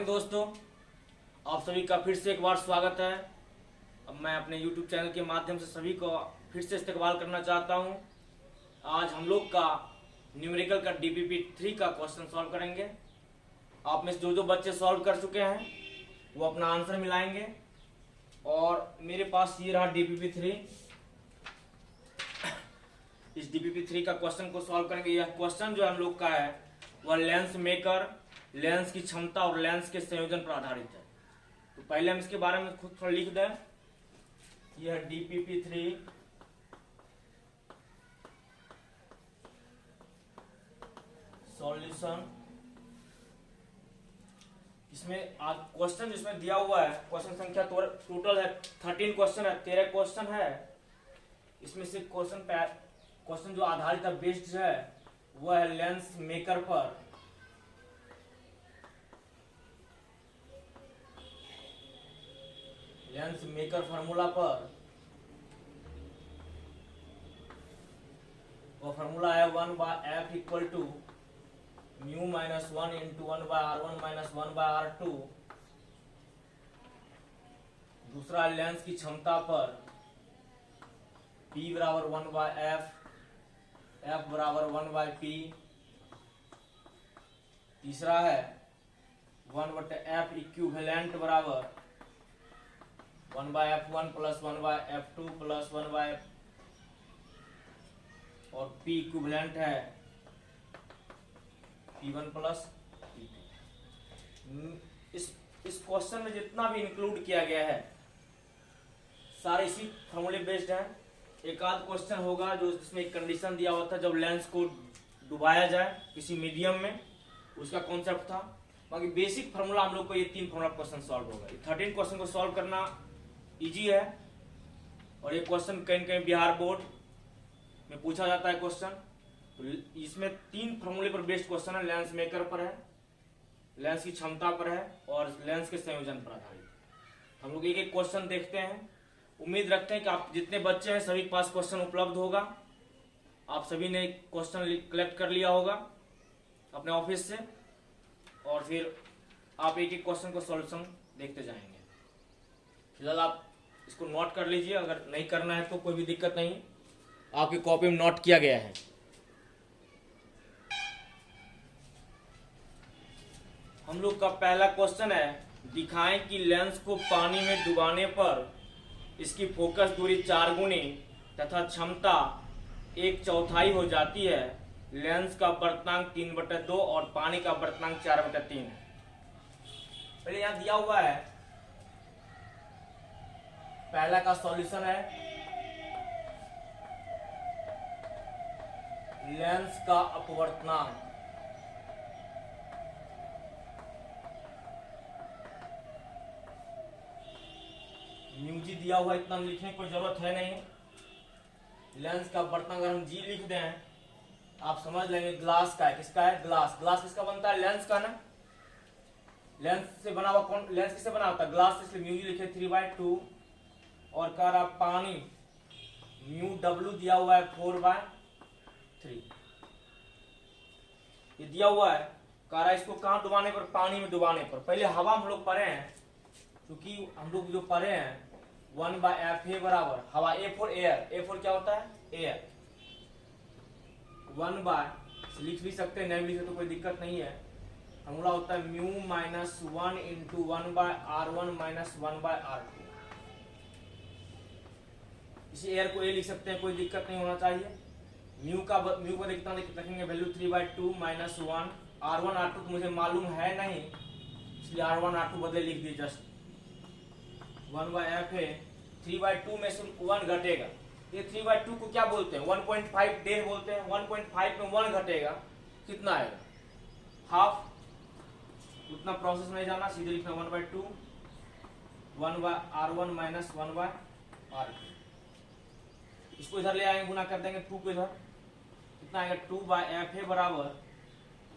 दोस्तों, आप सभी का फिर से एक बार स्वागत है। अब मैं अपने YouTube चैनल के माध्यम से सभी को फिर से इस्तकबाल करना चाहता हूं। आज हम लोग का न्यूमेरिकल का DPP3 का क्वेश्चन सॉल्व करेंगे। आप में से जो बच्चे सॉल्व कर चुके हैं वो अपना आंसर मिलाएंगे और मेरे पास ये रहा DPP3। इस DPP3 का क्वेश्चन को सॉल्व करेंगे। यह क्वेश्चन जो हम लोग का है वह लेंस मेकर, लेंस की क्षमता और लेंस के संयोजन पर आधारित है। तो पहले हम इसके बारे में खुद थोड़ा लिख दें। यह DPP3 सॉल्यूशन। इसमें आज क्वेश्चन जिसमें दिया हुआ है, क्वेश्चन संख्या टोटल है 13 क्वेश्चन है, 13 क्वेश्चन है। इसमें से क्वेश्चन जो आधारित है, बेस्ड है, वह है लेंस मेकर पर। लेंस मेकर फार्मूला पर। वो फार्मूला है 1/f equal to mu minus 1 into 1/r1 minus 1/r2। दूसरा लेंस की क्षमता पर P बराबर 1/f, F बराबर 1/p। तीसरा है 1/f इक्विवेलेंट बराबर 1/f1 plus 1/f2 plus 1/f, और P इक्विवेलेंट है P1 प्लस P2। इस क्वेश्चन में जितना भी इंक्लूड किया गया है सारे इसी फॉर्मूले बेस्ड हैं। एक आध क्वेश्चन होगा जो जिसमें एक कंडीशन दिया हुआ था, जब लेंस को डुबाया जाए किसी मीडियम में, उसका कॉन्सेप्ट था। बाकी बेसिक फार्मूला हम लोग को ये 3 फार्मूला क्वेश्चन सॉल्व होगा। 13 क्वेश्चन को सॉल्व करना इजी है और ये क्वेश्चन कहीं कहीं बिहार बोर्ड में पूछा जाता है क्वेश्चन। तो इसमें 3 फार्मूले पर बेस्ड क्वेश्चन है। लेंस मेकर पर है, लेंस की क्षमता पर है और लेंस के संयोजन पर आधारित। हम लोग एक एक क्वेश्चन देखते हैं। उम्मीद रखते हैं कि आप जितने बच्चे हैं सभी के पास क्वेश्चन उपलब्ध होगा। आप सभी ने क्वेश्चन कलेक्ट कर लिया होगा अपने ऑफिस से और फिर आप एक एक क्वेश्चन को सॉल्यूशन देखते जाएंगे। फिलहाल आप इसको नोट कर लीजिए। अगर नहीं करना है तो कोई भी दिक्कत नहीं, आपकी कॉपी में नोट किया गया है। हम लोग का पहला क्वेश्चन है, दिखाएं कि लेंस को पानी में डुबाने पर इसकी फोकस दूरी 4 गुनी तथा क्षमता 1/4 हो जाती है। लेंस का वर्तनांक 3/2 और पानी का वर्तनांक 4/3 है। पहले यहां दिया हुआ है, पहला का सॉल्यूशन है लेंस का अपवर्तनांक। म्यू जी दिया हुआ, इतना लिखने की कोई जरूरत है नहीं। लेंस का वर्तनांक अगर हम जी लिख दें आप समझ लेंगे ग्लास का है। किसका है? ग्लास। ग्लास किसका बनता है? लेंस का ना। लेंस से बना हुआ कौन? लेंस किससे बना होता है? ग्लास। इसलिए म्यू जी लिखे 3/2 और कह रहा पानी म्यू डब्ल्यू दिया हुआ है 4/3। ये दिया हुआ है, कह रहा है इसको कहां डुबाने पर? पानी में डुबाने पर। पहले हवा हम लोग पढ़े हैं, क्योंकि हम लोग जो पढ़े हैं 1/fa बराबर हवा, A for air. A for क्या होता है? एयर। 1 लिख भी सकते हैं, नहीं लिखे तो कोई दिक्कत नहीं है। फॉर्मूला होता है mu minus 1 into 1/r1 minus 1/r2। इसी एयर को A लिख सकते हैं, कोई दिक्कत नहीं होना चाहिए। म्यू को देखता रखेंगे वैल्यू 3/2 माइनस 1। r1 r2 तो मुझे मालूम है नहीं, इसलिए r1 r2 बदले लिख दिए जस्ट। 1/f है, 3/2 में से 1 घटेगा। ये 3/2 को क्या बोलते हैं? 1.5 डेढ़ बोलते हैं। 1.5 में 1 घटेगा, कितना आएगा? हाफ। उतना प्रोसेस नहीं जाना, सीधे लिखना 1/2 1/r1 माइनस 1/r2। इसको इधर ले आएंगे, गुना कर देंगे 2 को इधर, कितना आएगा? 2/fa बराबर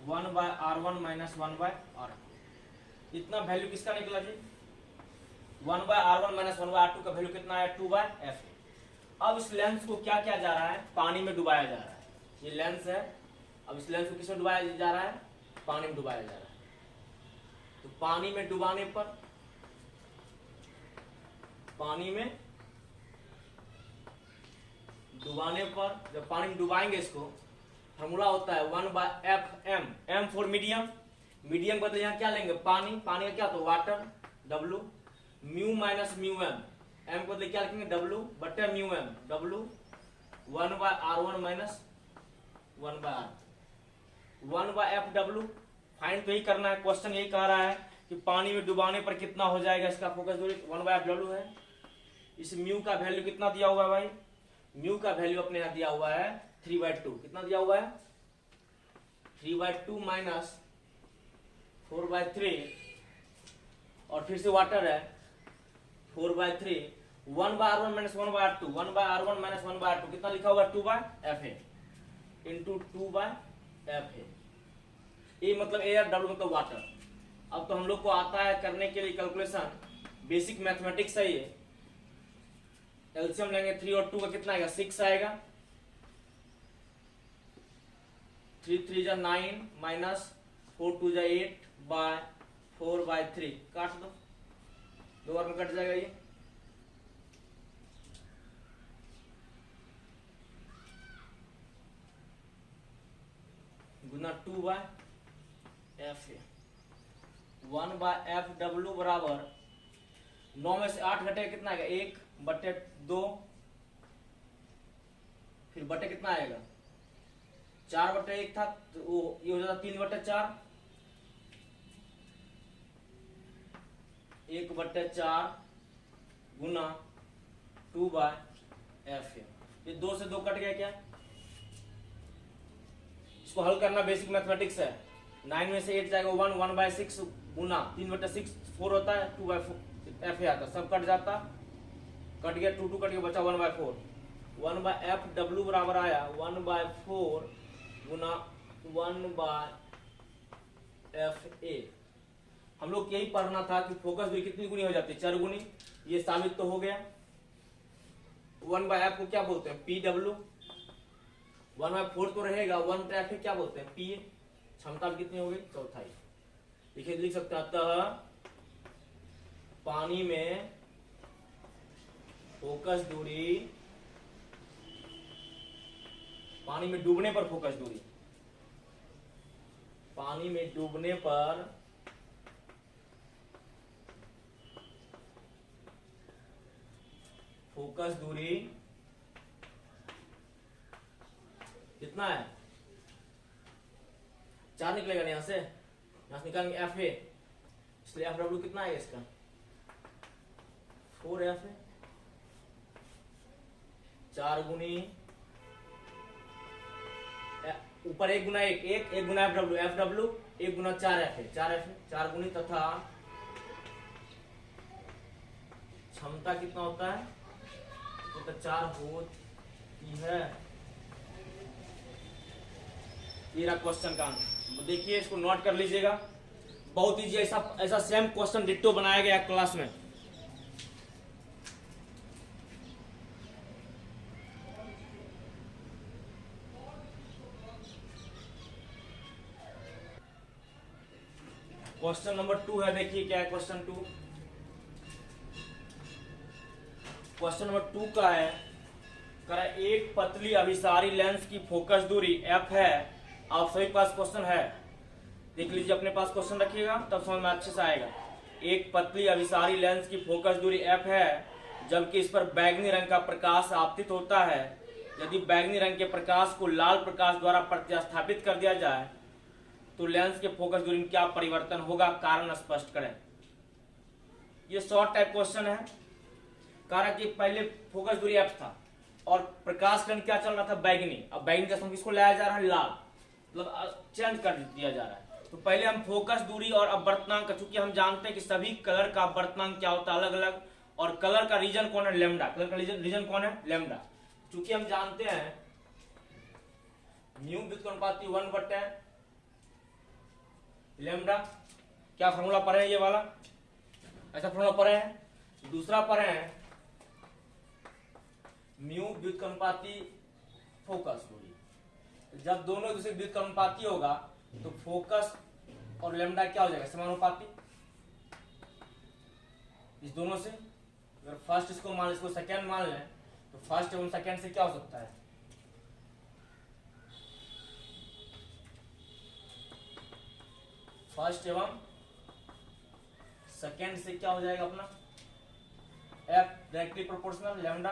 1/r1 माइनस 1/r2। इतना वैल्यू किसका निकला जी? 1/r1 माइनस 1/r2 का वैल्यू कितना है? 2/fa। अब इस लेंस को क्या किया जा रहा है? पानी में डुबाया जा रहा है। ये लेंस है, अब इस लेंस को किसमें डुबाया जा रहा है? पानी में डुबाया जा रहा है। तो पानी में डुबाने पर, पानी में डुबाने पर, जब पानी में डुबाएंगे इसको, फॉर्मूला होता है 1/Fm, m for medium, medium का तो यहाँ क्या लेंगे पानी, पानी का क्या तो water, W, mu minus mu M, m को क्या लिखेंगे W बटे mu M, W 1/R1 minus 1/R, 1/FW find तो ही करना है, क्वेश्चन यही कह रहा है कि पानी में डुबाने पर कितना हो जाएगा इसका फोकस दूरी, 1/FW है। इस म्यू का वैल्यू कितना दिया हुआ है भाई, म्यू का वैल्यू अपने यहाँ दिया हुआ है 3/2, कितना दिया हुआ है 3/2 माइनस 4/3, और फिर से वाटर है 4/3, 1/R1 minus 1/R2, 1/R1 minus 1/R2 कितना लिखा हुआ है 2/FA इंटू 2/FA, ये मतलब एयर, डब्ल्यू मतलब वाटर। अब तो हम लोग को आता है करने के लिए कैलकुलेशन, बेसिक मैथमेटिक्स है ये। एलसीएम लेंगे 3 और 2 का कितना आएगा 6 आएगा, 3 3 जा 9 माइनस 4 2 जा 8/4/3, काट दो, 2 बार में कट जाएगा ये, गुना 2/FA, 1/FW बराबर 9 में से 8 घटेगा कितना आएगा 1/2, फिर बटे कितना आएगा 4/1 था तो वो ये हो जाता 3/4, 1/4 गुना 2/FA, ये 2 से 2 कट गया क्या, इसको हल करना बेसिक मैथमेटिक्स है। 9 में से 8 जाएगा 1, 1/6 गुना 3/6 4 होता है, 2/FA आता, सब कट जाता, कट गया 2 2 कट गया, बचा 1/4, 1/FW बराबर आया 1/4 गुना 1/FA। हम लोग यही पढ़ना था कि फोकस दूरी कितनी गुनी हो जाती है, 4 गुनी, ये साबित तो हो गया। 1/F को क्या बोलते हैं PW, 1/4 तो रहेगा, 1/FA क्या बोलते हैं PA, क्षमता कितनी हो गई चौथाई, देखिए लिख सकते हैं। अतः पानी में फोकस दूरी, पानी में डूबने पर फोकस दूरी, पानी में डूबने पर फोकस दूरी कितना है 4 निकलेगा यहां से निकालेंगे FA, इसलिए FW कितना है इसका 4FA, 4 गुनी ऊपर 1 गुना 1 1 गुना FW 1 गुना 4FA 4 गुनी, तथा क्षमता कितना होता है तो 4 होती है। ये रहा क्वेश्चन का आंसर, देखिए इसको नोट कर लीजिएगा, बहुत इजी, ऐसा सेम क्वेश्चन डिट्टो बनाया गया क्लास में। क्वेश्चन नंबर 2 है, देखिए क्या है क्वेश्चन 2। क्वेश्चन नंबर 2 का है, करा एक पतली अभिसारी लेंस की फोकस दूरी f है। आप सभी के पास क्वेश्चन है, देख लीजिए, अपने पास क्वेश्चन रखिएगा तब समझ में अच्छे से आएगा। एक पतली अभिसारी लेंस की फोकस दूरी f है, जबकि इस पर बैंगनी रंग का प्रकाश आपतित होता है। यदि बैंगनी रंग के प्रकाश को लाल प्रकाश द्वारा प्रतिस्थापित कर दिया जाए तो लेंस के फोकस दूरी में क्या परिवर्तन होगा, कारण स्पष्ट करें। ये शॉर्ट टाइप क्वेश्चन है। कारण कि पहले फोकस दूरी f था और प्रकाश कण क्या चल रहा था बैंगनी, अब बैंगनी का समय किसको लाया जा रहा है लाल, मतलब चेंज कर दिया जा रहा है। तो पहले हम फोकस दूरी और अपवर्तनांक, चूंकि हम जानते हैं कि सभी कलर का अपवर्तनांक क्या होता है अलग अलग, और कलर का रीजन कौन है लेमडा, कलर का रीजन कौन है लेमडा। चूंकि हम जानते हैं म्यू व्युत्क्रमानुपाती 1/लैम्डा, क्या फॉर्मूला पढ़े हैं ये वाला, ऐसा फॉर्मूला पढ़े हैं। दूसरा पढ़े हैं म्यू व्युत्क्रमानुपाती फोकस दूरी, जब दोनों दूसरे व्युत्क्रमानुपाती होगा तो फोकस और लेमडा क्या हो जाएगा समानुपाती। इस दोनों से। अगर फर्स्ट इसको मान, इसको सेकेंड मान लें तो फर्स्ट एवं सेकेंड से क्या हो सकता है, फर्स्ट एवं सेकेंड से क्या हो जाएगा अपना एफ डायरेक्टली प्रोपोर्शनल लैम्डा,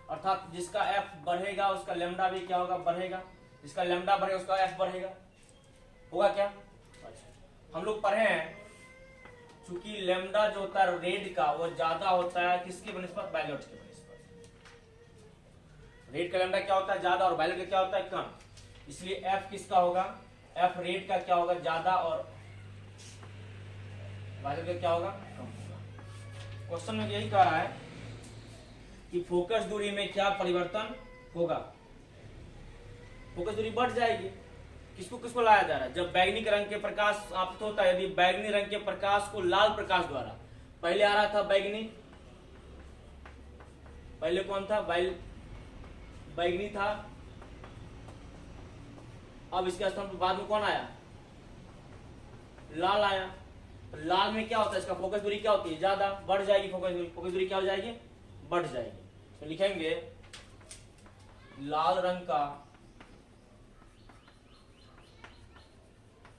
अर्थात जिसका एफ बढ़ेगा उसका लैम्डा भी क्या होगा, बढ़ेगा, जिसका लैम्डा बढ़ेगा उसका एफ बढ़ेगा, होगा क्या। अच्छा, हम लोग पढ़े हैं चूंकि लैम्डा जो होता है रेड का वो ज्यादा होता है किसकी बनिस्पत, वायलेट की बनिस्पत। रेड का लैम्डा क्या होता है, ज्यादा, और वायलेट का क्या होता है, कम, इसलिए एफ किसका होगा, एफ रेड का क्या होगा, ज्यादा, और वायलेट का क्या होगा, कम होगा। क्वेश्चन में यही कह रहा है कि फोकस दूरी में क्या परिवर्तन होगा, फोकस दूरी बढ़ जाएगी। किसको किसको लाया जा रहा है, जब बैगनी रंग के प्रकाश आपको होता है, यदि बैगनी रंग के प्रकाश को लाल प्रकाश द्वारा, पहले आ रहा था बैगनी, पहले कौन था, बैगनी था, अब इसके स्थान पर बाद में कौन आया, लाल आया। लाल में क्या होता है, इसका फोकस दूरी क्या होती है, ज्यादा, बढ़ जाएगी फोकस दूरी क्या हो जाएगी, बढ़ जाएगी। तो लिखेंगे लाल रंग का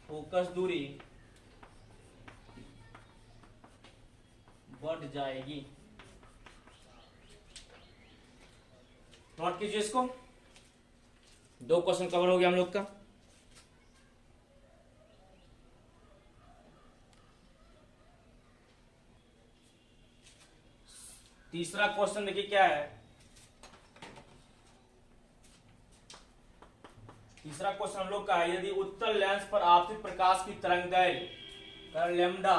फोकस दूरी बढ़ जाएगी। नोट कीजिए इसको, 2 क्वेश्चन कवर हो गया हम लोग का। तीसरा क्वेश्चन देखिए क्या है, तीसरा क्वेश्चन हम लोग का है, यदि उत्तल लेंस पर आपतित प्रकाश की तरंगदैर्घ्य का लैम्डा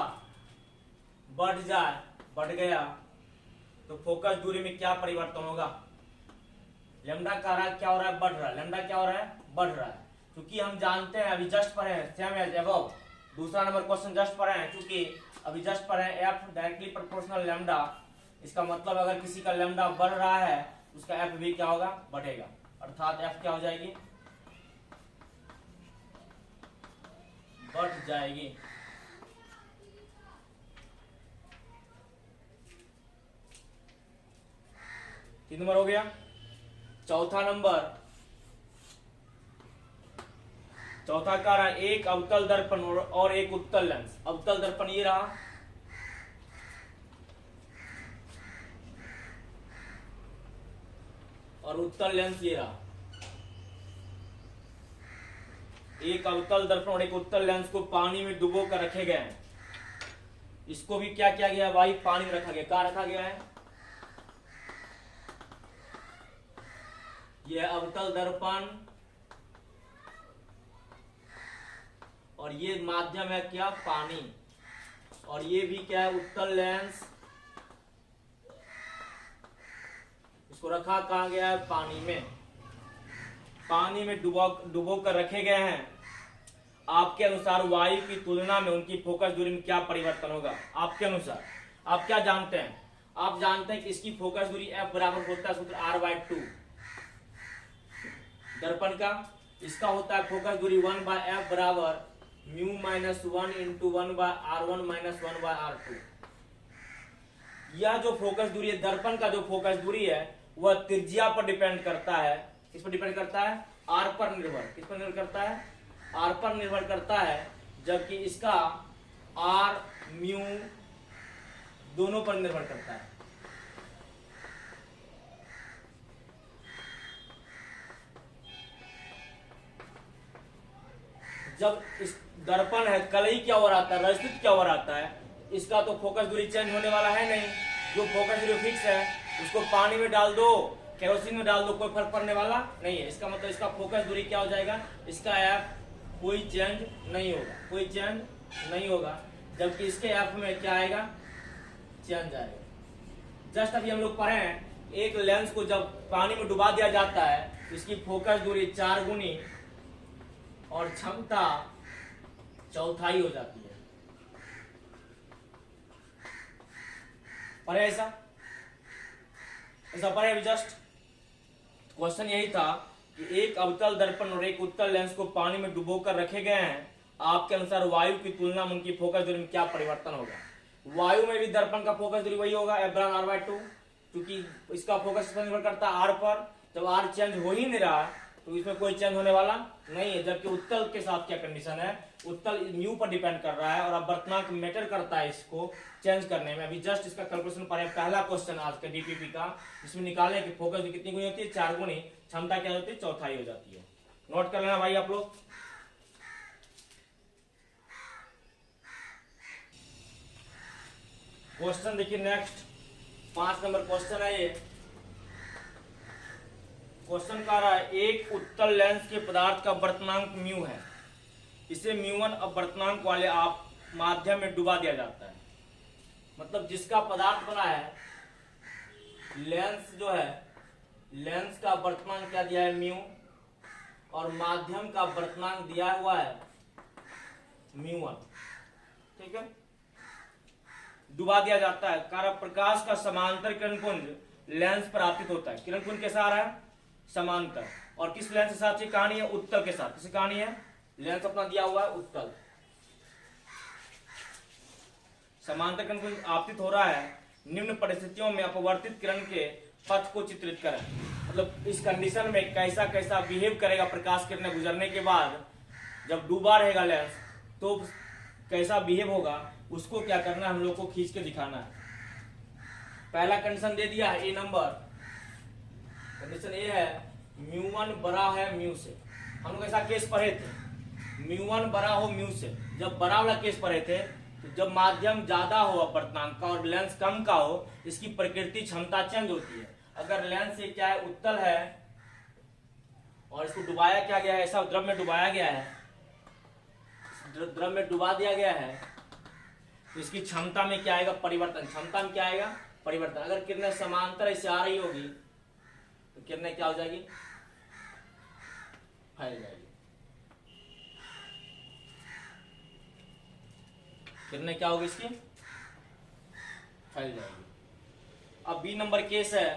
बढ़ गया तो फोकस दूरी में क्या परिवर्तन होगा। लैम्डा का रहा क्या हो रहा है, बढ़ रहा है, लैम्डा क्या हो रहा है, बढ़ रहा है, क्योंकि हम जानते हैं अभी जस्ट पढ़े हैं सेम एज अबव, दूसरा नंबर क्वेश्चन जस्ट पढ़े हैं, क्योंकि अभी जस्ट पढ़े हैं एफ डायरेक्टली प्रोपोर्शनल लैम्डा, इसका मतलब अगर किसी का लैम्डा बढ़ रहा है उसका एफ भी क्या होगा, बढ़ेगा, अर्थात एफ क्या हो जाएगी, बढ़ जाएगी। तीन नंबर हो गया। चौथा नंबर, चौथा कह रहा है एक अवतल दर्पण और एक उत्तल लेंस। अवतल दर्पण ये रहा, और उत्तल लेंस ये रहा। एक अवतल दर्पण और एक उत्तल लेंस को पानी में डुबो कर रखे गए हैं। इसको भी क्या किया गया भाई, पानी में रखा गया। कहाँ रखा गया है, यह अवतल दर्पण और ये माध्यम है क्या, पानी, और ये भी क्या है, उत्तल लेंस। इसको रखा कहाँ गया है, पानी में, पानी में डुबो कर रखे गए हैं। आपके अनुसार वायु की तुलना में उनकी फोकस दूरी में क्या परिवर्तन होगा। आपके अनुसार आप क्या जानते हैं, आप जानते हैं कि इसकी फोकस दूरी f बराबर होता है सूत्र r/2 दर्पण का, इसका होता है फोकस दूरी 1/f बराबर mu minus 1 into 1/r1 minus 1/r2। यह जो फोकस दूरी है, दर्पण का जो फोकस दूरी है वह त्रिज्या पर डिपेंड करता है। किस पर डिपेंड करता है, r पर निर्भर। किस पर निर्भर करता है, r पर निर्भर करता है, जबकि इसका r म्यू दोनों पर निर्भर करता है। जब इस दर्पण है, कलई क्या हो रहा था, रजत क्या हो रहा है, इसका तो फोकस दूरी चेंज होने वाला है नहीं। जो फोकस दूरी फिक्स है उसको पानी में डाल दो, केरोसिन में डाल दो, कोई फर्क पड़ने वाला नहीं है। इसका मतलब इसका फोकस दूरी क्या हो जाएगा, इसका एफ कोई चेंज नहीं होगा, कोई चेंज नहीं होगा, जबकि इसके एफ में क्या आएगा, चेंज आएगा। जस्ट अभी हम लोग पढ़े हैं, एक लेंस को जब पानी में डुबा दिया जाता है तो इसकी फोकस दूरी 4 गुनी और क्षमता 1/4 हो जाती है। पढ़े ऐसा पढ़े अभी जस्ट। क्वेश्चन यही था कि एक अवतल दर्पण और एक उत्तल लेंस को पानी में डुबोकर रखे गए हैं। आपके अनुसार वायु की तुलना में उनकी फोकस दूरी में क्या परिवर्तन होगा। वायु में भी दर्पण का फोकस दूरी वही होगा f/r/2, क्योंकि इसका फोकस पर निर्भर करता है r पर। जब r चेंज हो ही नहीं रहा तो इसमें कोई चेंज होने वाला नहीं है। जबकि उत्तल के साथ क्या कंडीशन है, उत्तल म्यू पर डिपेंड कर रहा है और अब वर्तनांक मैटर करता है इसको चेंज करने में। अभी जस्ट इसका कैलकुलेशन पर पहला क्वेश्चन आज का डीपीपी का, इसमें निकाले कि फोकस भी कितनी गुनी होती है, 4 गुनी, क्षमता क्या होती है, चौथाई हो जाती है। नोट कर लेना भाई आप लोग। क्वेश्चन देखिए नेक्स्ट 5 नंबर क्वेश्चन है ये। क्वेश्चन कह रहा है एक उत्तल लेंस के पदार्थ का वर्तनांक म्यू है, इसे म्यू1 अपवर्तनांक वाले आप माध्यम में डुबा दिया जाता है। मतलब जिसका पदार्थ बना है, लेंस जो है, लेंस का वर्तनांक क्या दिया है, म्यू, और माध्यम का वर्तनांक दिया हुआ है म्यू1, ठीक है। डुबा दिया जाता है। कारण प्रकाश का समांतर किरणपुंज लेंस पर आपतित होता है। किरणपुंज कैसा आ रहा है, समांतर, और किस लेंस के साथ ये कहानी है, उत्तल के साथ। किसी कहानी है, लेंस अपना दिया हुआ है उत्तल, समांतर किरणपुंज आपतित हो रहा है। निम्न परिस्थितियों में अपवर्तित किरण के पथ को चित्रित करें। मतलब इस कंडीशन में कैसा कैसा बिहेव करेगा प्रकाश किरणें गुजरने के बाद, जब डूबा रहेगा लेंस तो कैसा बिहेव होगा, उसको क्या करना है, हम लोग को खींच के दिखाना है। पहला कंडीशन दे दिया है, ए नंबर कंडीशन ए है, म्यू1 बड़ा है म्यू से। हम लोग ऐसा केस पढ़े थे, म्यू1 बड़ा हो म्यू से। जब बड़ा वाला केस पढ़े थे, तो जब माध्यम ज्यादा हो अपवर्तनांक का और लेंस कम का हो, इसकी प्रकृति क्षमता चेंज होती है। अगर लेंस ये क्या है, उत्तल है, और इसको डुबाया क्या गया है, ऐसा द्रव में डुबाया गया है, द्रव में डुबा दिया गया है, तो इसकी क्षमता में क्या आएगा, परिवर्तन। क्षमता में क्या आएगा, परिवर्तन। अगर किरणें समांतर ऐसे आ रही होगी तो किरणें क्या हो जाएगी, फैल जाएगी। किरणें क्या होगी, इसकी फैल जाएगी। अब बी नंबर केस है,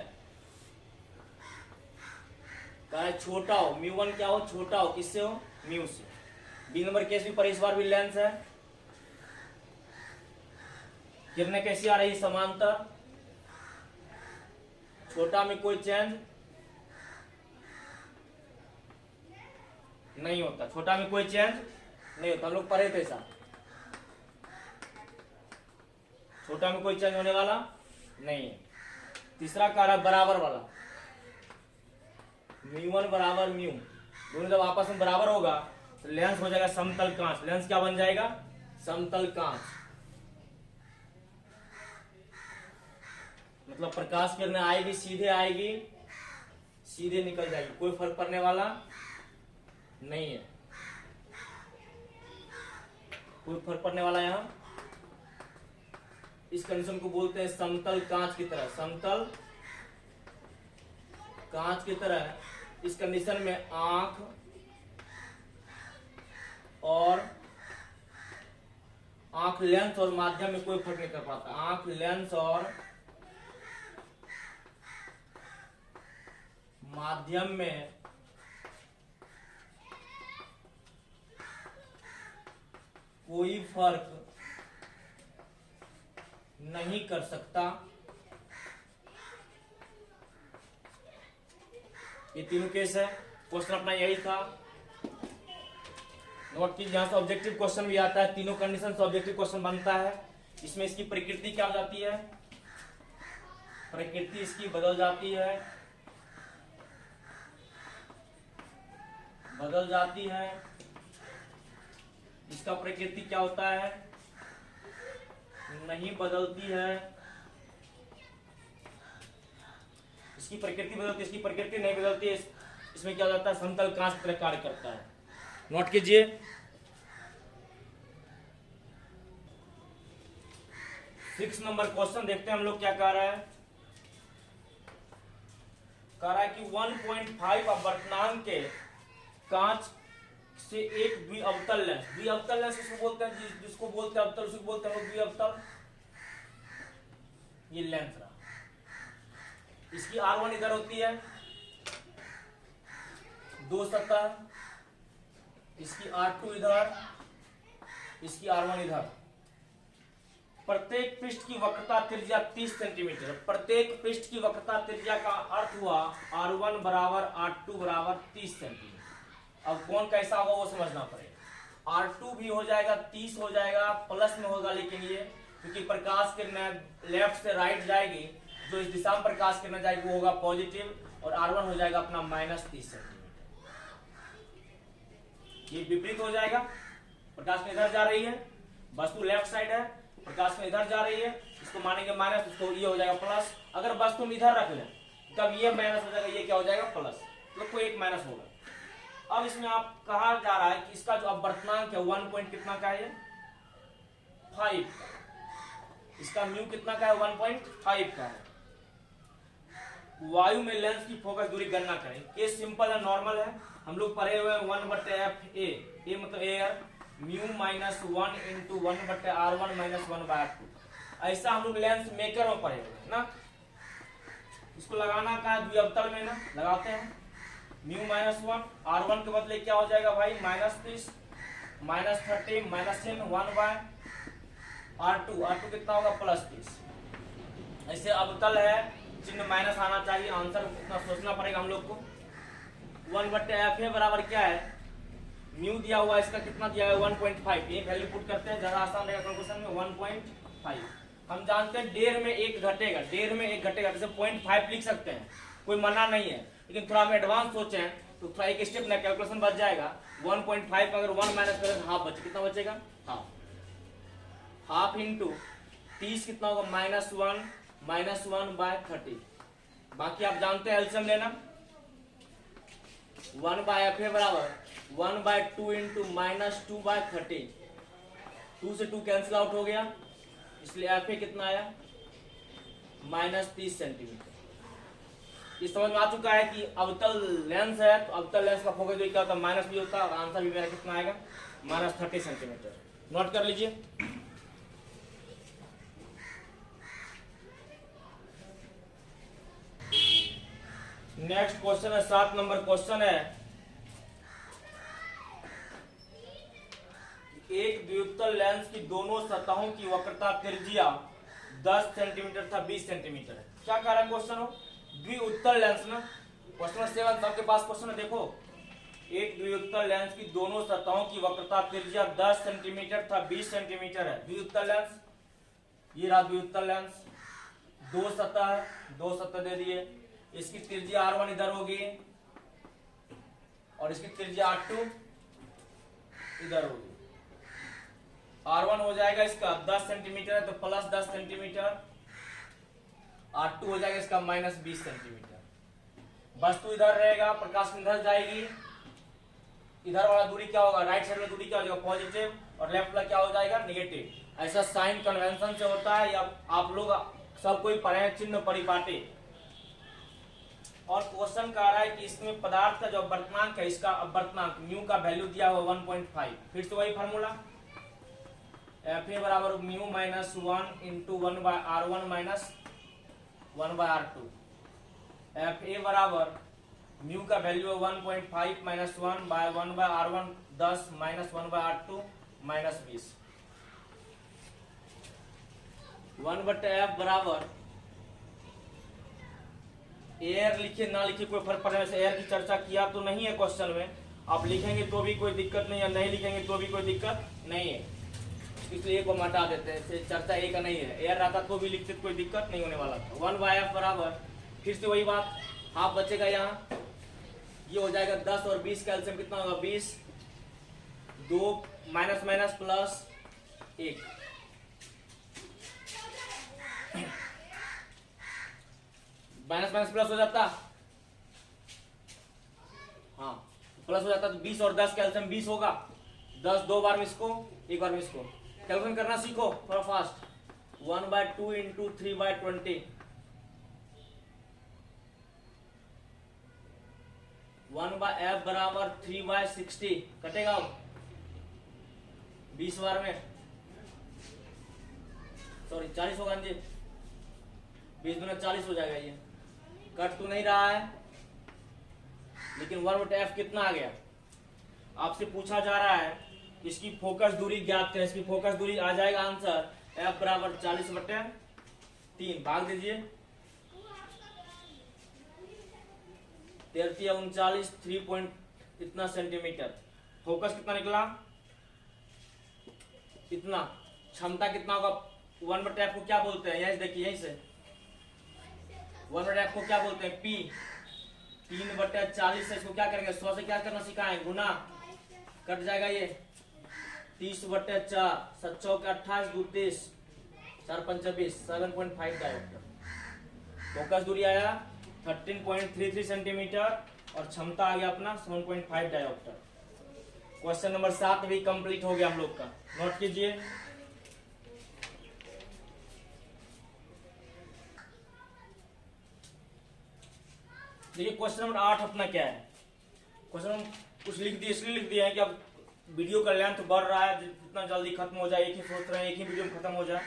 कहा है छोटा हो, म्यू1 क्या हो, छोटा हो, किससे हो, म्यू से। बी नंबर केस भी पर इस बार भी लेंस है, किरणें कैसी आ रही है, समांतर, छोटा में कोई चेंज नहीं होता, छोटा में कोई चेंज नहीं होता। हम लोग पढ़े थे ऐसा, छोटा में कोई चेंज होने वाला नहीं है। तीसरा कार्य बराबर वाला, म्यू1 बराबर म्यू, दोनों जब आपस में बराबर होगा तो लेंस हो जाएगा समतल कांच। लेंस क्या बन जाएगा, समतल कांच। मतलब प्रकाश किरणें आएगी, सीधे आएगी, सीधे निकल जाएगी, कोई फर्क पड़ने वाला नहीं है, कोई फर्क पड़ने वाला यहां। इस कंडीशन को बोलते हैं समतल कांच की तरह, समतल कांच की तरह। इस कंडीशन में आंख लेंस और माध्यम में कोई फर्क नहीं कर पाता। आंख, लेंस और माध्यम में कोई फर्क नहीं कर सकता। ये तीनों केस है। क्वेश्चन अपना यही था, नोट कीजिए। यहां से ऑब्जेक्टिव क्वेश्चन भी आता है, तीनों कंडीशन से ऑब्जेक्टिव क्वेश्चन बनता है। इसमें इसकी प्रकृति क्या हो जाती है, प्रकृति इसकी बदल जाती है, बदल जाती है। इसका प्रकृति क्या होता है, नहीं बदलती है। इसकी प्रकृति बदलती है, इसकी प्रकृति नहीं बदलती है। इसमें क्या हो जाता है, समतल कांच की तरह कार्य करता है। नोट कीजिए। 6 नंबर क्वेश्चन देखते हैं हम लोग क्या कह रहा है। कह रहा है कि 1.5 अपवर्तनांक के कांच से एक द्विअवतल लेंस, द्विअवतल लेंस किसको बोलते हैं, जिसको बोलते हैं अवतल उसको बोलते हैं द्विअवतल। ये लेंस रहा, इसकी R1 इधर होती है, 2 सतह, इसकी R2 इधर, इसकी R1 इधर। प्रत्येक पृष्ठ की वक्रता त्रिज्या 30 सेंटीमीटर। प्रत्येक पृष्ठ की वक्रता त्रिज्या का अर्थ हुआ R1 बराबर R2 बराबर 30 सेंटीमीटर। अब कौन कैसा होगा वो समझना पड़ेगा। R2 भी हो जाएगा 30 हो जाएगा, प्लस में होगा, लेकिन ये क्योंकि प्रकाश किरणें लेफ्ट से राइट जाएगी, जो इस दिशा में प्रकाश किरणें जाएगी वो होगा पॉजिटिव, और R1 हो जाएगा अपना -30 सेंटीमीटर। ये विपरीत हो जाएगा, प्रकाश में इधर जा रही है, वस्तु लेफ्ट साइड है, प्रकाश में इधर जा रही है, इसको मानेंगे माइनस, इसको ये हो जाएगा प्लस। अगर वस्तु हम इधर रख लें तब ये माइनस हो जाएगा, ये क्या हो जाएगा प्लस, तो कोई एक माइनस होगा। अब इसमें आप कहा जा रहा है कि इसका जो अपवर्तनांक है 1 पॉइंट कितना का है, 5। इसका म्यू कितना का है, 1.5 का है। वायु में लेंस की फोकस दूरी गणना करें। केस सिंपल है, नॉर्मल है, हम लोग पढ़े हुए हैं 1/f(a), ए मतलब air, mu -1 into 1/r1 - 1/r2। ऐसा हम लोग लेंस मेकर में पढ़े हुए हैं ना। इसको लगाना का द्विअवतल में ना लगाते हैं, म्यू -1, r1 के बदले क्या हो जाएगा भाई, -30, -30, -10, 1/r2 कितना होगा, +30। ऐसे अवतल है, चिन्ह माइनस आना चाहिए, आंसर इतना सोचना पड़ेगा हम लोग को। 1/f बराबर क्या है, म्यू दिया हुआ, इसका कितना दिया है 1.5, ये वैल्यू पुट करते हैं, ज्यादा आसान रहेगा कैलकुलेशन में। 1.5 हम जानते हैं डेढ़ में एक घटेगा, डेढ़ में एक घटेगा, जैसे 0.5 लिख सकते हैं, कोई मना नहीं है, लेकिन थोड़ा हम एडवांस सोचें तो थोड़ा एक स्टेप ना कैलकुलेशन बच जाएगा। 1.5 अगर 1 माइनस करें तो हाफ बचे, कितना बचेगा, हाफ इंटू 30 कितना होगा, -1 बाकी आप जानते हैं एलसीएम लेना। 1/fa बराबर 1/2 इंटू -2/30, 2 से 2 कैंसिल आउट हो गया, इसलिए fa कितना आया, -30 सेंटीमीटर। इस समझ में आ चुका है कि अवतल लेंस है तो अवतल लेंस का फोकस क्या होता है, माइनस भी होता है, और आंसर भी मेरा कितना आएगा, -30 सेंटीमीटर। नोट कर लीजिए। नेक्स्ट क्वेश्चन है, 7 नंबर क्वेश्चन है। एक द्विउत्तल लेंस की दोनों सतहों की वक्रता त्रिज्या 10 सेंटीमीटर था 20 सेंटीमीटर है। क्या कह रहा है क्वेश्चन हो, द्विउत्तल लेंस ना, क्वेश्चन 7 सबके पास क्वेश्चन है, देखो। एक द्विउत्तल लेंस की दोनों सतहों की वक्रता त्रिज्या 10 सेंटीमीटर था 20 सेंटीमीटर है। द्विउत्तल लेंस, ये रहा द्विउत्तल लेंस, दो सतह दे दिए, इसकी त्रिज्या R1 इधर होगी और इसकी त्रिज्या R2 इधर होगी। R1 हो जाएगा इसका 10 सेंटीमीटर है तो +10 सेंटीमीटर, R2 हो जाएगा इसका -20 सेंटीमीटर। वस्तु इधर रहेगा, प्रकाश इधर जाएगी, इधर वाला दूरी क्या होगा, राइट साइड में दूरी क्या हो जाएगा, पॉजिटिव, और लेफ्ट वाला क्या हो जाएगा, नेगेटिव। ऐसा साइन कन्वेंशन से होता है, या आप लोग सब कोई पढ़े हैं चिन्ह परिपाटी। और क्वेश्चन कह रहा है कि इसमें पदार्थ का जो अपवर्तनांक है, इसका अपवर्तनांक म्यू का वैल्यू दिया हुआ 1.5। फिर से वही फार्मूला, fa बराबर mu -1 into 1/r1 - 1/r2। fa बराबर म्यू का वैल्यू है 1.5 - 1/1/r1 10 - 1/r2 -20। 1/f बराबर एयर लिखिए ना लिखिए कोई फर्क पड़ने से, एयर की चर्चा किया तो नहीं है क्वेश्चन में, आप लिखेंगे तो भी कोई दिक्कत नहीं है, नहीं लिखेंगे तो भी कोई दिक्कत नहीं है, इसलिए को हटा देते हैं, चर्चा ए का नहीं है। एयर रहता तो भी लिखते तो कोई दिक्कत नहीं होने वाला था। 1/f बराबर फिर से वही बात, हाफ बचेगा यहाँ, ये हो जाएगा 10 और 20 का एलसीएम कितना होगा, 20, 2 minus minus plus 1, minus minus plus हो जाता, हाँ प्लस हो जाता, तो 20 और 10 का एलसीएम 20 होगा। 10 दो बार में इसको, एक बार में इसको कैलकुलेशन करना सीखो थोड़ा फास्ट। 1/2 इंटू 3/20, 1/f बराबर 3/60 कटेगा 20 बार में, सॉरी 40 होगा जी, 20 दूना 40 हो जाएगा, ये कट तो नहीं रहा है, लेकिन 1/f कितना आ गया, आपसे पूछा जा रहा है इसकी फोकस दूरी ज्ञात करें। इसकी फोकस दूरी आ जाएगा आंसर F बराबर 40/3 भाग दीजिए 39 3 पॉइंट इतना सेंटीमीटर। फोकस कितना निकला इतना। क्षमता कितना होगा 1/f को क्या बोलते हैं, यही देखिए यहीं से 1/f को क्या बोलते हैं P। 3/40 से इसको क्या करेंगे 100 से क्या करना सिखाएं गुना, कट जाएगा ये 30/4 7 चौके 28 2 30 4 5 20 7.5 डायोप्टर। फोकस दूरी आया 13.33 सेंटीमीटर और क्षमता आ गया अपना 7.5 डायोप्टर। क्वेश्चन नंबर 7 भी कंप्लीट हो गया हम लोग का, नोट कीजिए। देखिए क्वेश्चन नंबर 8 अपना क्या है। क्वेश्चन कुछ लिख दिए इसलिए लिख दिया है कि अब वीडियो का लेंथ बढ़ रहा है, जितना जल्दी खत्म हो जाए, एक ही सोच रहे हैं एक ही वीडियो में खत्म हो जाए।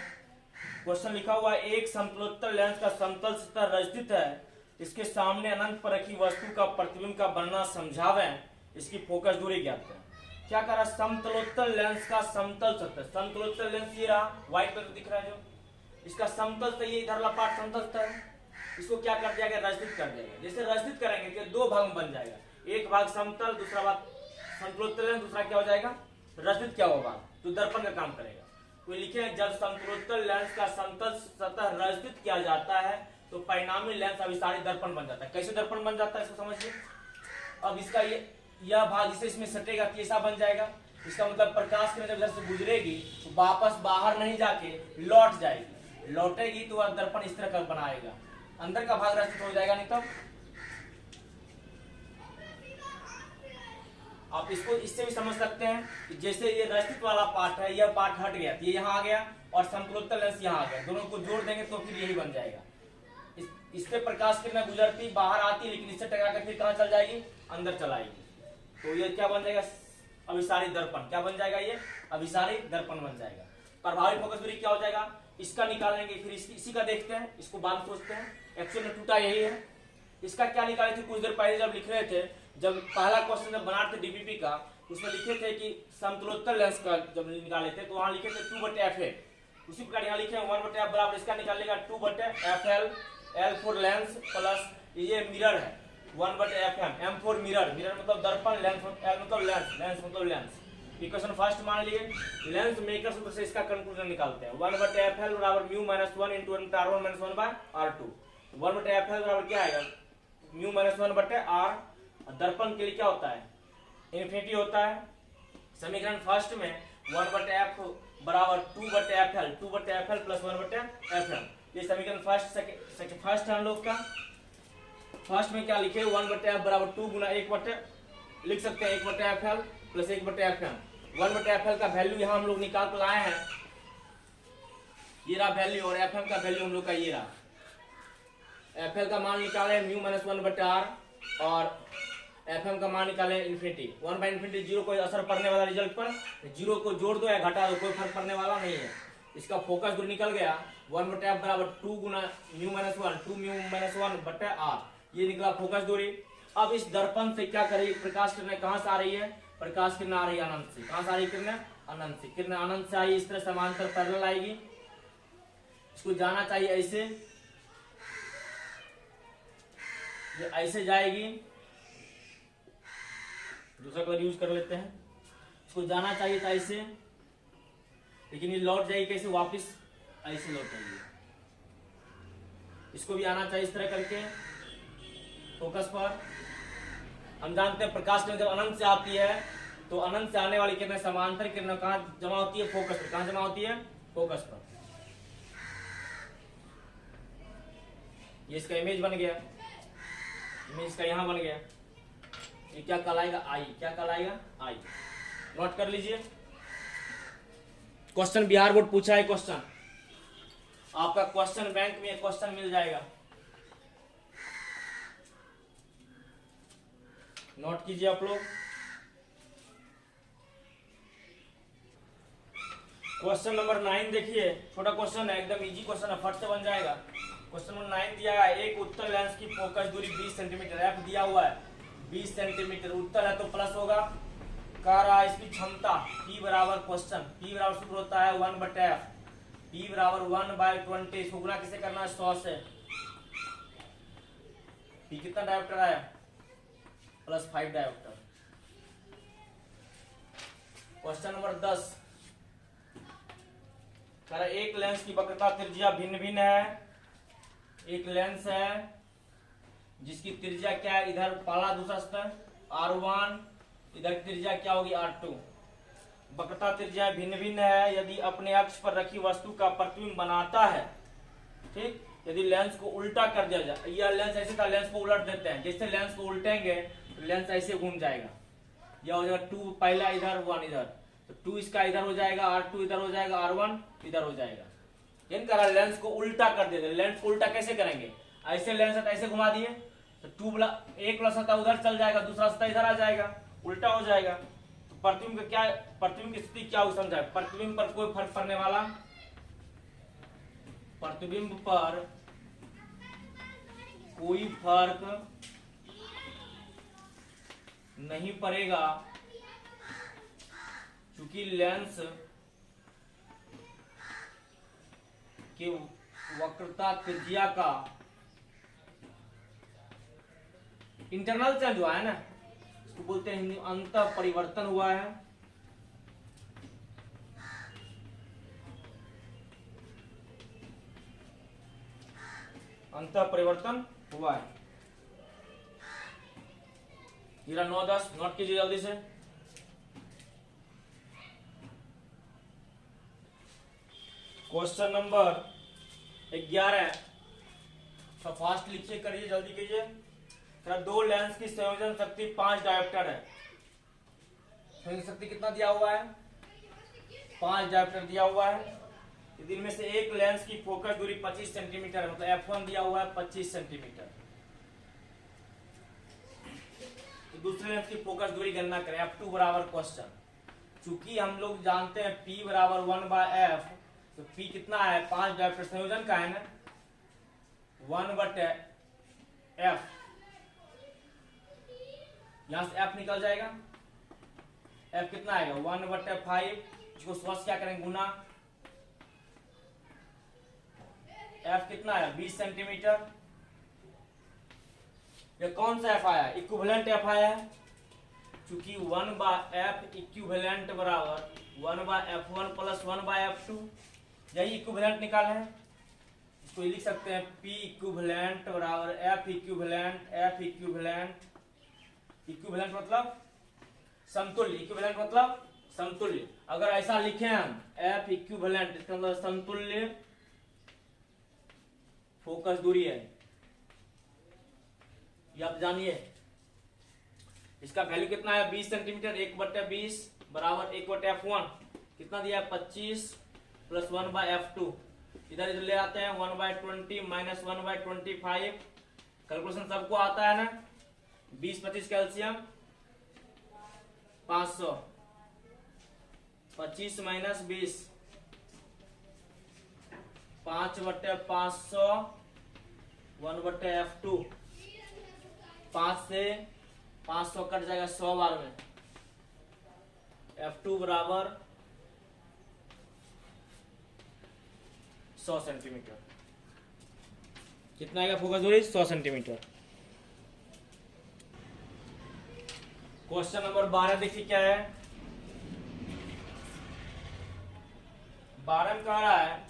क्वेश्चन लिखा हुआ है एक समतलोत्तर लेंस का समतल सतह रचित है, इसके सामने अनंत पर रखी वस्तु का प्रतिबिंब का बनना समझावें, इसकी फोकस दूरी ज्ञात करें। क्या कर रहा है समतलोत्तर लेंस का समतल सतह, समतलोत्तर लेंस ये रहा व्हाइट कलर दिख रहा है जो, इसका समतल सतह ये इधरला पार्ट समतल सतह है, इसको क्या कर दिया गया रचित कर दिया गया। जैसे रचित करेंगे कि दो भाग में बन जाएगा, एक भाग समतल दूसरा भाग समतलोत्तर लेंस, दूसरा क्या हो जाएगा रचित क्या होगा तो दर्पण का काम करेगा। तो लिखे जब समतलोत्तर लेंस का समतल सतह रचित किया जाता है तो परिणामी लेंस अभिसारी दर्पण बन जाता है। कैसे दर्पण बन जाता है इसको समझिए। अब इसका यह भाग जिसे इसमें सटेगा कैसा बन जाएगा, इसका मतलब प्रकाश किरण जब इधर से गुजरेगी तो वापस बाहर नहीं जाके लौट जाएगी, लौटेगी तो वह दर्पण इस तरह का बनाएगा, अंदर का भाग रचित हो जाएगा। नहीं तब आप इसको इससे भी समझ सकते हैं कि जैसे ये रचित वाला पार्ट है, यह पार्ट हट गया, ये यहाँ आ गया और समतलोत्तर लेंस यहाँ आ गया, दोनों को जोड़ देंगे तो फिर यही बन जाएगा। इससे प्रकाश किरण गुजरती बाहर आती लेकिन इससे टकरा कर फिर कहाँ चल जाएगी अंदर चलाएगी, तो ये क्या बन जाएगा अभिसारी दर्पण। क्या बन जाएगा ये अभिसारी दर्पण बन जाएगा। प्रभावी फोकस दूरी क्या हो जाएगा इसका निकालेंगे, फिर इसी का देखते हैं, इसको बाद सोचते हैं। एक्चुअल में टूटा यही है, इसका क्या निकाले थे कुछ देर पहले जब लिख रहे थे, जब पहला क्वेश्चन जब बना थे डीपीपी का उसमें लिखे थे कि समतलोत्तर लेंस का जब निकाले थे तो वहां लिखे थे 2/fa, उसी प्रकार यहाँ लिखे 1/f बराबर इसका निकालेगा 2/fl, L for Lenz plus ये मिरर है 1/fm, M for mirror, mirror मतलब दर्पण, लेंस L मतलब लेंस, लेंस मतलब लेंस। इक्वेशन फर्स्ट मान लिए लेंस मेकर सूत्र से इसका कंक्लूजन निकालते हैं 1/fl बराबर mu minus 1 into r1 minus 1/r2। 1/fl बराबर क्या आएगा म्यू माइनस 1/r, दर्पण के लिए क्या होता है इन्फिनिटी होता है। समीकरण फर्स्ट में 1/f बराबर 2/fl प्लस 1/fm, ये समीकरण फर्स्ट है हम लोग का। फर्स्ट में क्या लिखे 1/f बराबर 2 गुना 1 लिख सकते हैं 1/fl प्लस 1/fm। 1/fl का वैल्यू यहाँ हम लोग निकाल कर लाए हैं, ये रहा वैल्यू, और fm का वैल्यू हम लोग का ये रहा। fl का मान निकाले म्यू माइनस 1/r और fm का मान निकाले इन्फिनिटी। 1/∞ जीरो कोई असर पड़ने वाला रिजल्ट पर, जीरो को जोड़ दो या घटा दो कोई फर्क पड़ने वाला नहीं है। इसका फोकस दूरी निकल गया 1/f बराबर 2 गुना mu minus 1, 2 mu minus 1/r, ये निकला फोकस दूरी। अब इस दर्पण से क्या करेगी प्रकाश किरणें कहां से आ रही है, प्रकाश किरण आ रही है अनंत से। कहां से आ रही है किरणें अनंत से, किरणें अनंत से आई इस तरह समांतर पैरेलल आएगी, इसको जाना चाहिए ऐसे, ये ऐसे जाएगी, दूसरा कलर यूज कर लेते हैं, इसको जाना चाहिए था ऐसे, लेकिन ये लौट जाएगी कैसे वापस ऐसे लौट जाएगी। इसको भी आना चाहिए इस तरह करके फोकस पर। हम जानते हैं प्रकाश किरण जब अनंत से आती है तो अनंत से आने वाली किरणें समांतर किरणें कहां जमा होती है फोकस पर। कहां जमा होती है फोकस पर। ये इसका इमेज बन गया, इमेज का यहां बन गया, ये क्या कहलाएगा आई, क्या कहलाएगा आई। नोट कर लीजिए क्वेश्चन बिहार बोर्ड पूछा है, क्वेश्चन आपका क्वेश्चन बैंक में क्वेश्चन मिल जाएगा, नोट कीजिए आप लोग। क्वेश्चन नंबर 9 देखिए, छोटा क्वेश्चन है, एकदम इजी क्वेश्चन है, फट से बन जाएगा। क्वेश्चन नंबर 9 दिया है एक उत्तल लेंस की फोकस दूरी 20 सेंटीमीटर, एफ दिया हुआ है 20 सेंटीमीटर, उत्तल है तो प्लस होगा। कह रहा है इसकी क्षमता P बराबर क्वेश्चन P बराबर सूत्र होता है 1/f, P बराबर 1/20, इसको गुना किसे करना है 100 से। P कितना डायोप्टर आया +5 डायोप्टर। क्वेश्चन नंबर 10 कह रहा एक लेंस की वक्रता त्रिज्या भिन्न भिन्न है। एक लेंस है जिसकी त्रिज्या क्या है, इधर पहला दूसरा स्तर R1, इधर त्रिज्या क्या होगी R2। वक्रता त्रिज्या भिन्न भिन्न है। यदि अपने अक्ष पर रखी वस्तु का प्रतिबिंब बनाता है, ठीक, यदि लेंस को उल्टा कर दिया जाए, यह लेंस ऐसे था, लेंस को उलट देते हैं, जैसे लेंस को उल्टेंगे तो लेंस ऐसे घूम जाएगा, यह हो जाएगा 2 पहला इधर 1 इधर, तो 2 इसका इधर हो जाएगा, R2 इधर हो जाएगा, R1 इधर हो जाएगा। इनका लेंस को उल्टा कर देते। लेंस को उल्टा कैसे करेंगे, ऐसे लेंस है तो ऐसे घुमा दिए तो 2 एक प्लस सतह उधर चल जाएगा, दूसरा सतह इधर आ जाएगा, उल्टा हो जाएगा। तो प्रतिबिंब का क्या, प्रतिबिंब की स्थिति क्या हो समझा। प्रतिबिंब पर कोई फर्क पड़ने वाला, प्रतिबिंब पर कोई फर्क नहीं पड़ेगा क्योंकि लेंस के वक्रता त्रिज्या का इंटरनल चेंज हुआ है ना, इसको बोलते हैं हिंदी अंतः परिवर्तन हुआ है। अंतः परिवर्तन हुआ है। 9-10 नोट कीजिए जल्दी से। क्वेश्चन नंबर 11 सब फास्ट लिखिए, करिए, जल्दी कीजिए। दो लेंस की संयोजन शक्ति 5 डायोप्टर है। संयोजन शक्ति कितना दिया हुआ है, 5 डायोप्टर दिया हुआ है। इनमें से एक लेंस की फोकस दूरी 25 सेंटीमीटर है, मतलब F1 दिया हुआ है 25 सेंटीमीटर। तो दूसरे लेंस की फोकस दूरी गणना करें। F2 बराबर क्वेश्चन, चूंकि हम लोग जानते हैं P बराबर 1/F, तो P कितना है 5 डायोप्टर संयोजन का है ना, 1/F, यहां से F निकल जाएगा। F कितना आएगा 1/5, इसको स्वस्थ क्या करेंगे गुना, F कितना आया 20 सेंटीमीटर। ये कौन सा F आया, इक्विवेलेंट F आया है, क्योंकि 1/F इक्विवेलेंट बराबर 1/F1 प्लस 1/F2, यही इक्विवेलेंट निकाले हैं। इसको लिख सकते हैं P इक्विवेलेंट बराबर F equivalent, F equivalent, equivalent मतलब समतुल्य, इक्विवेलेंट मतलब समतुल्य। अगर ऐसा लिखे हम F इक्विवेलेंट, इसका मतलब समतुल्य फोकस दूरी है, ये आप जानिए। इसका वैल्यू कितना है 20 सेंटीमीटर, 1/20 बराबर 1/F1 कितना दिया है 25 प्लस 1/F2, इधर ले आते हैं 1/20 माइनस 1/25, कैलकुलेशन सबको आता है ना, 20-25 कैल्शियम 500, 25 माइनस 20 5/500, 1/F2, 5 से 500 कट जाएगा 100 बार में, F2 बराबर 100 सेंटीमीटर। कितना आएगा फोकस दूरी 100 सेंटीमीटर। क्वेश्चन नंबर 12 देखिए क्या है। 12 में कह रहा है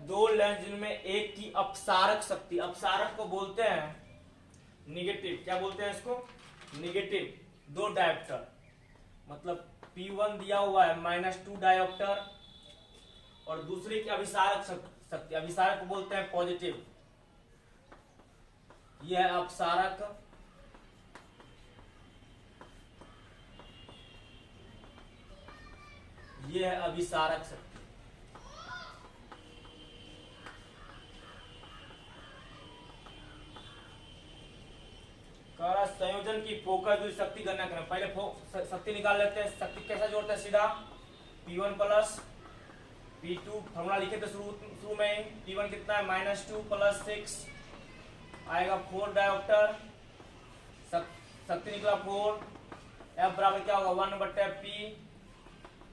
दो लेंस जिनमें एक की अपसारक शक्ति, अपसारक को बोलते हैं निगेटिव, क्या बोलते हैं इसको निगेटिव, 2 डायोप्टर, मतलब P1 दिया हुआ है -2 डायोप्टर, और दूसरे की अभिसारक शक्ति, अभिसारक को बोलते हैं पॉजिटिव, यह है अपसारक, यह है अभिसारक शक्ति। संयोजन की फोकस दूरी शक्ति गणना करें। पहले शक्ति निकाल लेते हैं। शक्ति कैसा जोड़ते हैं, सीधा P1 प्लस P2, फॉर्मूला लिखे थे शुरू में, P1 कितना है -2 प्लस 6 आएगा 4 डायोप्टर, शक्ति निकला 4, F बराबर क्या होगा 1/P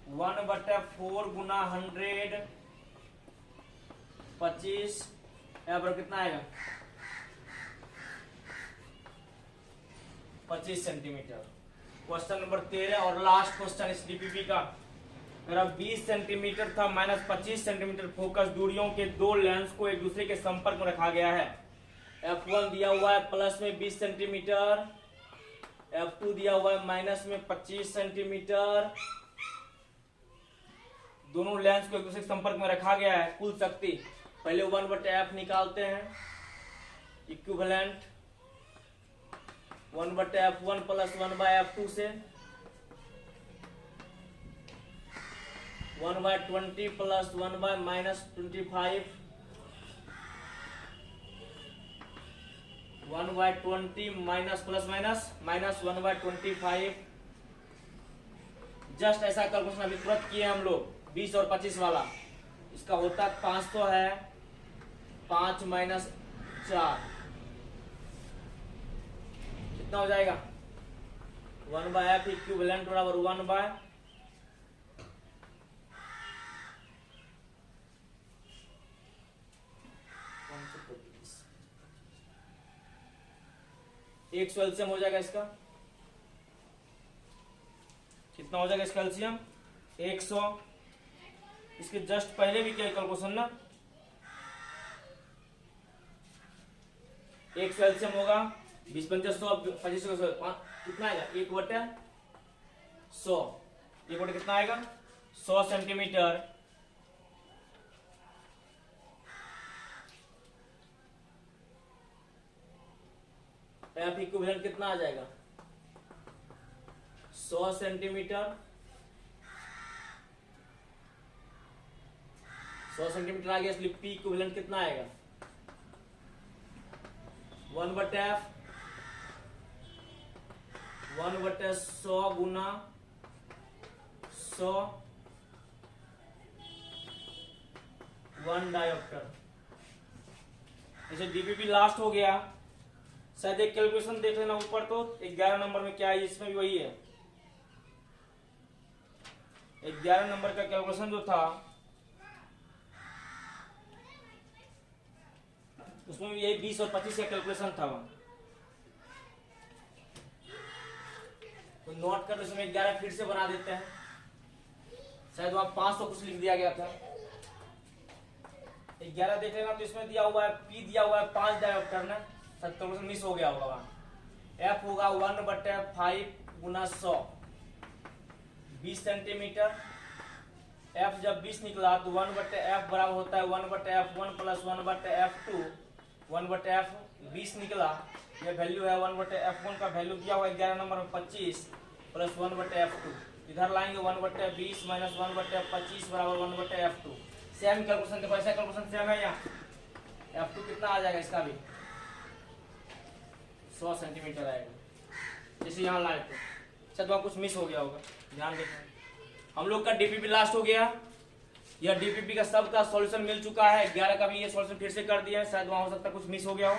1/4 गुना 100 25 यहाँ पर कितना आएगा 25 सेंटीमीटर। क्वेश्चन नंबर 13 और लास्ट क्वेश्चन इस डीपीपी का। मेरा 20 सेंटीमीटर था माइनस 25 सेंटीमीटर फोकस दूरियों के दो लेंस को एक दूसरे के संपर्क में रखा गया है। F1 दिया हुआ है प्लस में 20 सेंटीमीटर, F2 दिया हुआ है माइनस में 25 सेंटीमीटर। दोनों लेंस को एक दूसरे के संपर्क में रखा गया है। कुल शक्ति पहले 1/f निकालते हैं, इक्विवेलेंट 1/f1 प्लस 1/f2 से 1/20 plus 1/-25 1/20 minus plus minus 1/25। Just ऐसा कैलकुलेशन अभी तुरंत किए हम लोग 20 और 25 वाला। इसका होता 500 है 5 माइनस 4 कितना हो जाएगा 1/f इक्विवेलेंट बराबर 1/, एक सौ एलसीएम हो जाएगा इसका। कितना हो जाएगा इसका एलसीएम 100। इसके जस्ट पहले भी क्या कैलकुलेशन ना 100 एलसीएम होगा 20 पंचे 100 25 कितना आएगा 1/100। 1/100 कितना आएगा 100 सेंटीमीटर। एफ इक्विवेलेंट कितना आ जाएगा 100 सेंटीमीटर। 100 सेंटीमीटर आ गया इसलिए पी इक्विवेलेंट कितना आएगा 1/f 1/100 गुना 100 1 डायोप्टर। जैसे डीपीपी लास्ट हो गया। शायद एक कैलकुलेशन देख लेना ऊपर तो 11 नंबर में क्या है, इसमें भी वही है। 11 नंबर का कैलकुलेशन जो था उसमें भी यही 20 और 25 का कैलकुलेशन था वहां। तो नोट कर इसमें 11 फिर से बना देते हैं। शायद वहां 500 कुछ लिख दिया गया था। 11 देख लेना तो इसमें दिया हुआ है पी दिया हुआ है 5 डायोप्टर ना, कैलकुलेशन मिस हो गया होगा वहां। एफ होगा 1/5 गुना 100 20 सेंटीमीटर। एफ जब 20 निकला तो 1/f बराबर होता है 1/f1 प्लस 1/f2। 1/f 20 निकला, यह वैल्यू है 1/f1 का वैल्यू दिया हुआ है 11 नंबर में 25 प्लस 1/f2। इधर लाएंगे 1/20 माइनस 1/25 बराबर 1/f2। सेम कैलकुलेशन देखो, ऐसा कैलकुलेशन सेम है यहाँ। f2 कितना आ जाएगा इसका भी 100 सेंटीमीटर आएगा। जैसे यहाँ लाए थे शायद वहाँ कुछ मिस हो गया होगा, ध्यान देखें। हम लोग का डीपीपी लास्ट हो गया। यह डीपीपी का सबका सॉल्यूशन मिल चुका है। 11 का भी ये सॉल्यूशन फिर से कर दिया है। शायद वहाँ हो सकता है कुछ मिस हो गया हो।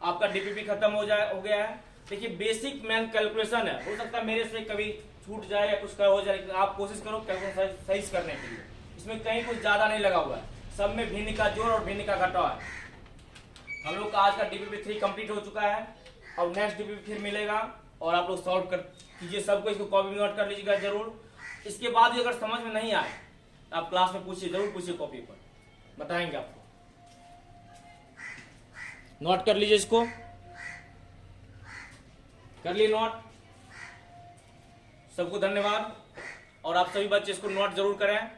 आपका डीपीपी खत्म हो गया है। देखिए बेसिक मैन कैलकुलेशन है, हो सकता है मेरे से कभी छूट जाए या कुछ हो जाए, लेकिन आप कोशिश करो कैलकुलेशन सही करने के लिए। इसमें कहीं कुछ ज्यादा नहीं लगा हुआ है, सब में भिन्न का जोड़ और भिन्न का घटाव है। हम लोग का आज का डीपीपी 3 कंप्लीट हो चुका है। और नेक्स्ट डीपीपी फिर मिलेगा और आप लोग सॉल्व कर कीजिए सबको। इसको कॉपी नोट कर लीजिएगा जरूर। इसके बाद भी अगर समझ में नहीं आए आप क्लास में पूछिए, जरूर पूछिए, कॉपी पर बताएंगे आपको। नोट कर लीजिए, इसको कर लिए नोट। सबको धन्यवाद और आप सभी बच्चे इसको नोट जरूर करें।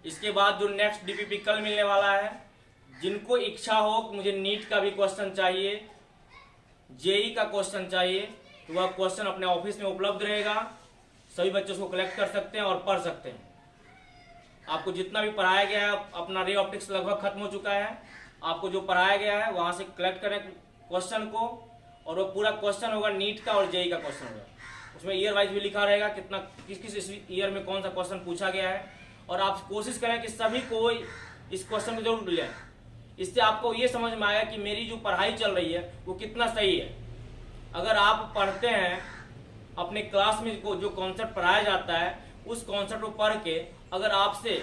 इसके बाद जो नेक्स्ट डीपीपी कल मिलने वाला है, जिनको इच्छा हो कि मुझे नीट का भी क्वेश्चन चाहिए, जेई का क्वेश्चन चाहिए, तो वह क्वेश्चन अपने ऑफिस में उपलब्ध रहेगा। सभी बच्चे उसको कलेक्ट कर सकते हैं और पढ़ सकते हैं। आपको जितना भी पढ़ाया गया है, अपना रे ऑप्टिक्स लगभग खत्म हो चुका है। आपको जो पढ़ाया गया है वहां से कलेक्ट करें क्वेश्चन को, और वो पूरा क्वेश्चन होगा नीट का और जेई का क्वेश्चन होगा। उसमें ईयर वाइज भी लिखा रहेगा कितना किस ईयर में कौन सा क्वेश्चन पूछा गया है। और आप कोशिश करें कि सभी को इस क्वेश्चन को जरूर लें। इससे आपको ये समझ में आएगा कि मेरी जो पढ़ाई चल रही है वो कितना सही है। अगर आप पढ़ते हैं अपने क्लास में जो कॉन्सेप्ट पढ़ाया जाता है उस कॉन्सेप्ट को पढ़ के अगर आपसे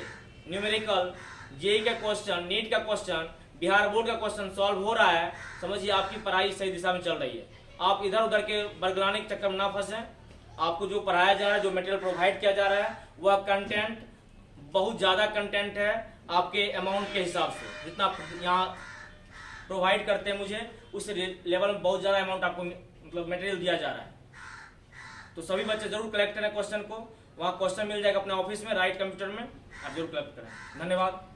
न्यूमेरिकल, जेई का क्वेश्चन, नीट का क्वेश्चन, बिहार बोर्ड का क्वेश्चन सॉल्व हो रहा है, समझिए आपकी पढ़ाई सही दिशा में चल रही है। आप इधर उधर के बरगलाने के चक्कर में ना फंसें। आपको जो पढ़ाया जा रहा है, जो मटेरियल प्रोवाइड किया जा रहा है, वह कंटेंट बहुत ज़्यादा कंटेंट है आपके अमाउंट के हिसाब से। जितना यहाँ प्रोवाइड करते हैं मुझे, उस लेवल में बहुत ज़्यादा अमाउंट आपको मतलब मटेरियल दिया जा रहा है। तो सभी बच्चे जरूर कलेक्ट करें क्वेश्चन को। वहाँ क्वेश्चन मिल जाएगा अपने ऑफिस में, राइट कंप्यूटर में, आप जरूर कलेक्ट करें। धन्यवाद।